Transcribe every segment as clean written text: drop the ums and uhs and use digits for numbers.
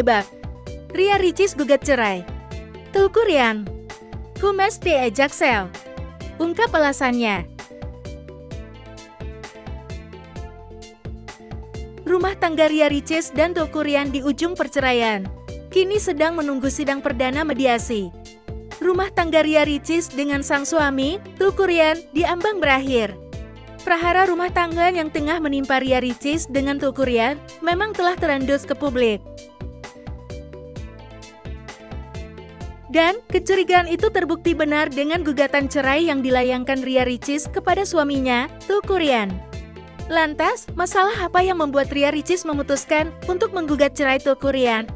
terjebak. Ria Ricis gugat cerai. Teuku Ryan. Who must be a Jaksel? Ungkap alasannya. Rumah tangga Ria Ricis dan Teuku Ryan di ujung perceraian. Kini sedang menunggu sidang perdana mediasi. Rumah tangga Ria Ricis dengan sang suami, Teuku Ryan, diambang berakhir. Prahara rumah tangga yang tengah menimpa Ria Ricis dengan Teuku Ryan memang telah terendus ke publik. Dan kecurigaan itu terbukti benar dengan gugatan cerai yang dilayangkan Ria Ricis kepada suaminya, Teuku Ryan. Lantas, masalah apa yang membuat Ria Ricis memutuskan untuk menggugat cerai Teuku Ryan?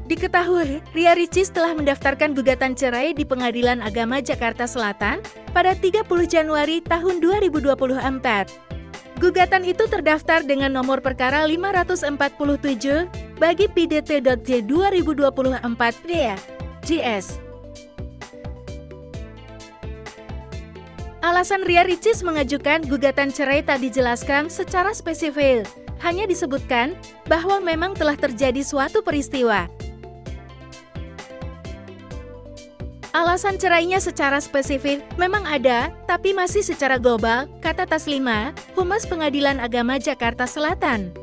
Diketahui, Ria Ricis telah mendaftarkan gugatan cerai di Pengadilan Agama Jakarta Selatan pada 30 Januari tahun 2024. Gugatan itu terdaftar dengan nomor perkara 547 bagi PDT.J 2024-GS. Alasan Ria Ricis mengajukan gugatan cerai tak dijelaskan secara spesifik, hanya disebutkan bahwa memang telah terjadi suatu peristiwa. Alasan cerainya secara spesifik memang ada, tapi masih secara global, kata Taslima, Humas Pengadilan Agama Jakarta Selatan.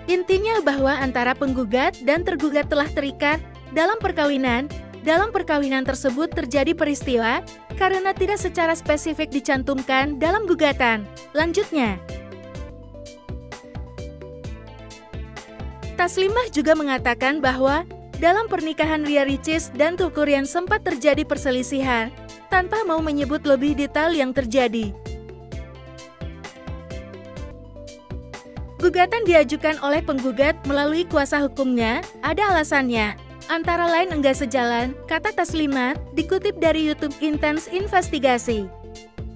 Intinya bahwa antara penggugat dan tergugat telah terikat dalam perkawinan. Dalam perkawinan tersebut terjadi peristiwa karena tidak secara spesifik dicantumkan dalam gugatan. Lanjutnya, Taslimah juga mengatakan bahwa dalam pernikahan Ria Ricis dan Teuku Ryan sempat terjadi perselisihan, tanpa mau menyebut lebih detail yang terjadi. Gugatan diajukan oleh penggugat melalui kuasa hukumnya, ada alasannya. Antara lain enggak sejalan, kata Taslimah, dikutip dari YouTube Intens Investigasi.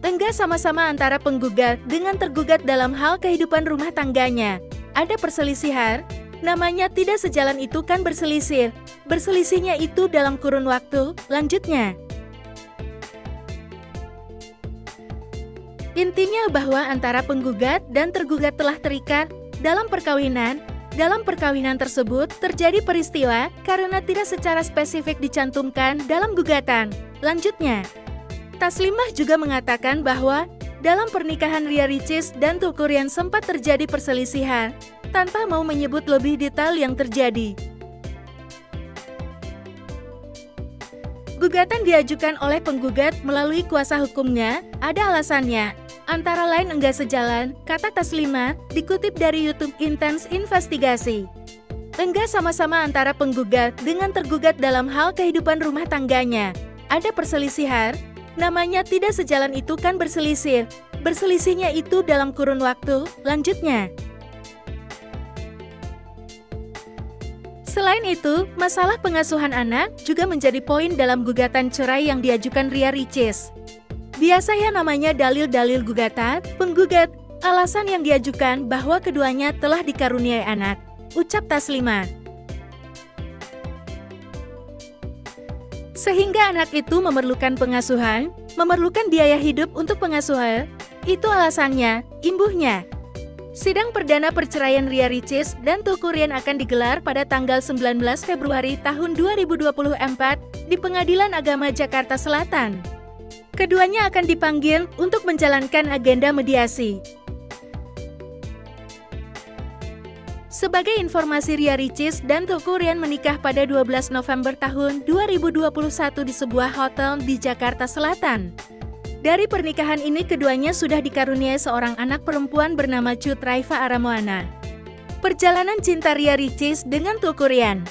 Enggak sama-sama antara penggugat dengan tergugat dalam hal kehidupan rumah tangganya. Ada perselisihan, namanya tidak sejalan itu kan berselisih. Berselisihnya itu dalam kurun waktu, lanjutnya. Intinya bahwa antara penggugat dan tergugat telah terikat dalam perkawinan. Dalam perkawinan tersebut terjadi peristiwa karena tidak secara spesifik dicantumkan dalam gugatan. Lanjutnya, Taslimah juga mengatakan bahwa dalam pernikahan Ria Ricis dan Teuku Ryan sempat terjadi perselisihan, tanpa mau menyebut lebih detail yang terjadi. Gugatan diajukan oleh penggugat melalui kuasa hukumnya, ada alasannya. Antara lain enggak sejalan, kata Taslimah, dikutip dari YouTube Intens Investigasi. Enggak sama-sama antara penggugat dengan tergugat dalam hal kehidupan rumah tangganya. Ada perselisihan, namanya tidak sejalan itu kan berselisih. Berselisihnya itu dalam kurun waktu, lanjutnya. Selain itu, masalah pengasuhan anak juga menjadi poin dalam gugatan cerai yang diajukan Ria Ricis. Biasanya namanya dalil-dalil gugatan, penggugat, alasan yang diajukan bahwa keduanya telah dikaruniai anak, ucap Taslimah. Sehingga anak itu memerlukan pengasuhan, memerlukan biaya hidup untuk pengasuhan, itu alasannya, imbuhnya. Sidang perdana perceraian Ria Ricis dan Teuku Ryan akan digelar pada tanggal 19 Februari tahun 2024 di Pengadilan Agama Jakarta Selatan. Keduanya akan dipanggil untuk menjalankan agenda mediasi. Sebagai informasi, Ria Ricis dan Teuku Ryan menikah pada 12 November tahun 2021 di sebuah hotel di Jakarta Selatan. Dari pernikahan ini keduanya sudah dikaruniai seorang anak perempuan bernama Cut Raifa Aramoana. Perjalanan cinta Ria Ricis dengan Teuku Ryan.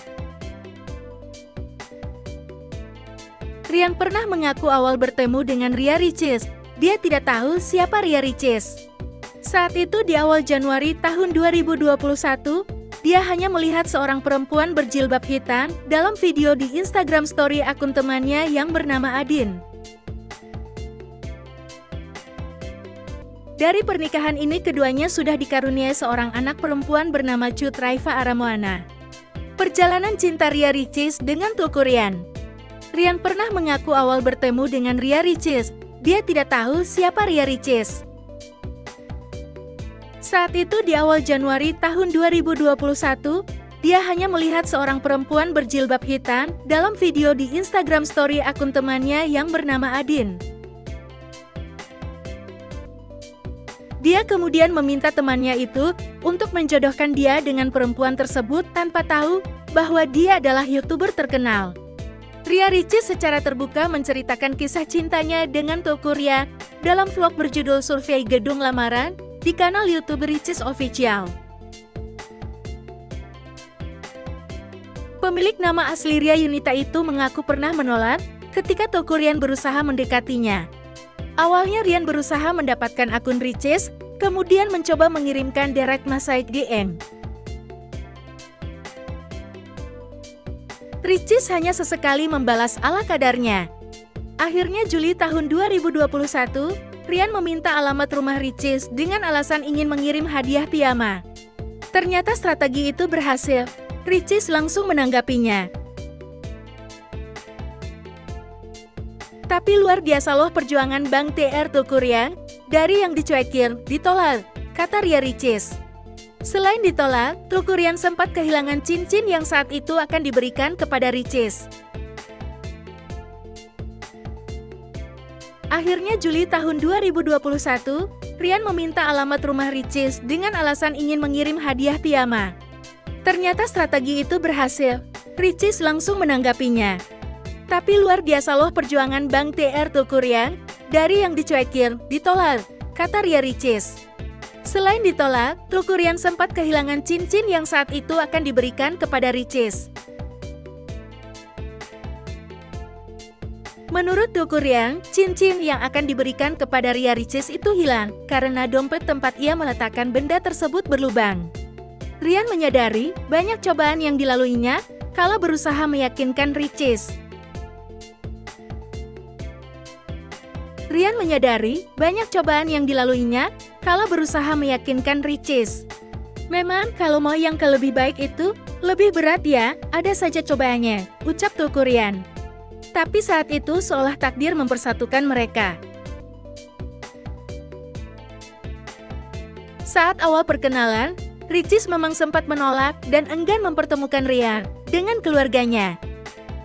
Ryan pernah mengaku awal bertemu dengan Ria Ricis, dia tidak tahu siapa Ria Ricis. Saat itu di awal Januari tahun 2021, dia hanya melihat seorang perempuan berjilbab hitam dalam video di Instagram Story akun temannya yang bernama Adin. Dari pernikahan ini keduanya sudah dikaruniai seorang anak perempuan bernama Cut Raifa Aramoana. Perjalanan cinta Ria Ricis dengan Teuku Ryan. Ryan pernah mengaku awal bertemu dengan Ria Ricis, dia tidak tahu siapa Ria Ricis. Saat itu di awal Januari tahun 2021, dia hanya melihat seorang perempuan berjilbab hitam dalam video di Instagram Story akun temannya yang bernama Adin. Dia kemudian meminta temannya itu untuk menjodohkan dia dengan perempuan tersebut tanpa tahu bahwa dia adalah YouTuber terkenal. Ria Ricis secara terbuka menceritakan kisah cintanya dengan Teuku Ryan dalam vlog berjudul Survei Gedung Lamaran di kanal YouTube Ricis Official. Pemilik nama asli Ria Yunita itu mengaku pernah menolak ketika Teuku Ryan berusaha mendekatinya. Awalnya Ryan berusaha mendapatkan akun Ricis, kemudian mencoba mengirimkan direct message DM. Ricis hanya sesekali membalas ala kadarnya. Akhirnya Juli tahun 2021, Ryan meminta alamat rumah Ricis dengan alasan ingin mengirim hadiah piyama. Ternyata strategi itu berhasil. Ricis langsung menanggapinya. Tapi luar biasa loh perjuangan Bang TR Teuku Ryan, dari yang dicuekin, ditolak, kata Ria Ricis. Selain ditolak, Teuku Ryan sempat kehilangan cincin yang saat itu akan diberikan kepada Ricis. Akhirnya Juli tahun 2021, Ryan meminta alamat rumah Ricis dengan alasan ingin mengirim hadiah piyama. Ternyata strategi itu berhasil. Ricis langsung menanggapinya. Tapi luar biasa loh perjuangan Bang TR Teuku Ryan, dari yang dicuekin, ditolak, kata Ria Ricis. Selain ditolak, Teuku Ryan sempat kehilangan cincin yang saat itu akan diberikan kepada Ricis. Menurut Teuku Ryan, cincin yang akan diberikan kepada Ria Ricis itu hilang karena dompet tempat ia meletakkan benda tersebut berlubang. Ryan menyadari banyak cobaan yang dilaluinya kala berusaha meyakinkan Ricis. Ryan menyadari banyak cobaan yang dilaluinya kala berusaha meyakinkan Ricis. Memang kalau mau yang lebih baik itu lebih berat ya, ada saja cobaannya, ucap Teuku Ryan. Tapi saat itu seolah takdir mempersatukan mereka. Saat awal perkenalan, Ricis memang sempat menolak dan enggan mempertemukan Ryan dengan keluarganya.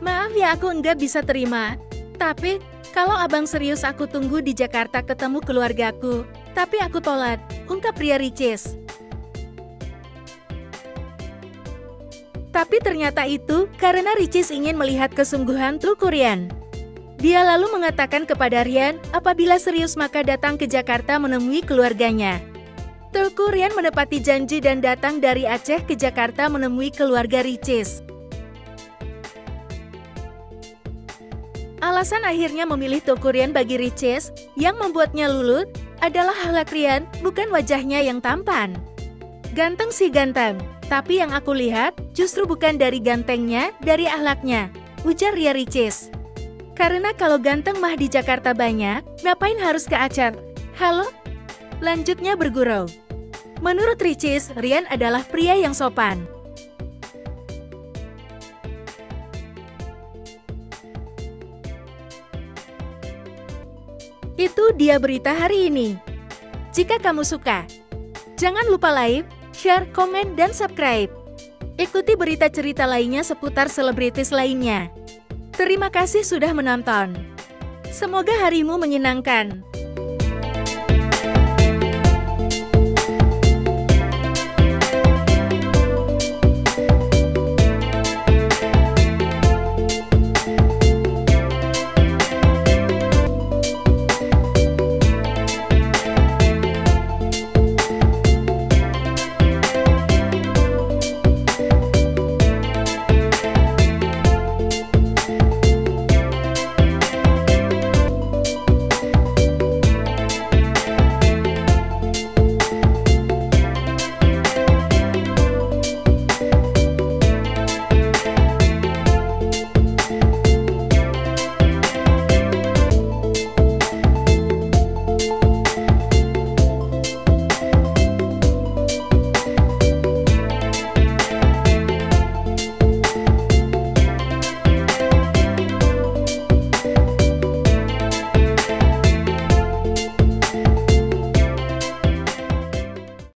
Maaf ya aku enggak bisa terima, tapi kalau abang serius aku tunggu di Jakarta ketemu keluargaku, tapi aku tolak, ungkap Ria Ricis. Tapi ternyata itu karena Ricis ingin melihat kesungguhan Teuku Ryan. Dia lalu mengatakan kepada Ryan apabila serius maka datang ke Jakarta menemui keluarganya. Teuku Ryan menepati janji dan datang dari Aceh ke Jakarta menemui keluarga Ricis. Alasan akhirnya memilih Teuku Ryan bagi Ricis yang membuatnya luluh adalah akhlak Ryan, bukan wajahnya yang tampan. Ganteng sih ganteng, tapi yang aku lihat justru bukan dari gantengnya, dari akhlaknya, ujar Ria Ricis. Karena kalau ganteng mah di Jakarta banyak, ngapain harus ke Aceh? Halo? Lanjutnya bergurau. Menurut Ricis, Ryan adalah pria yang sopan. Itu dia berita hari ini. Jika kamu suka, jangan lupa like, share, komen, dan subscribe. Ikuti berita cerita lainnya seputar selebritis lainnya. Terima kasih sudah menonton. Semoga harimu menyenangkan.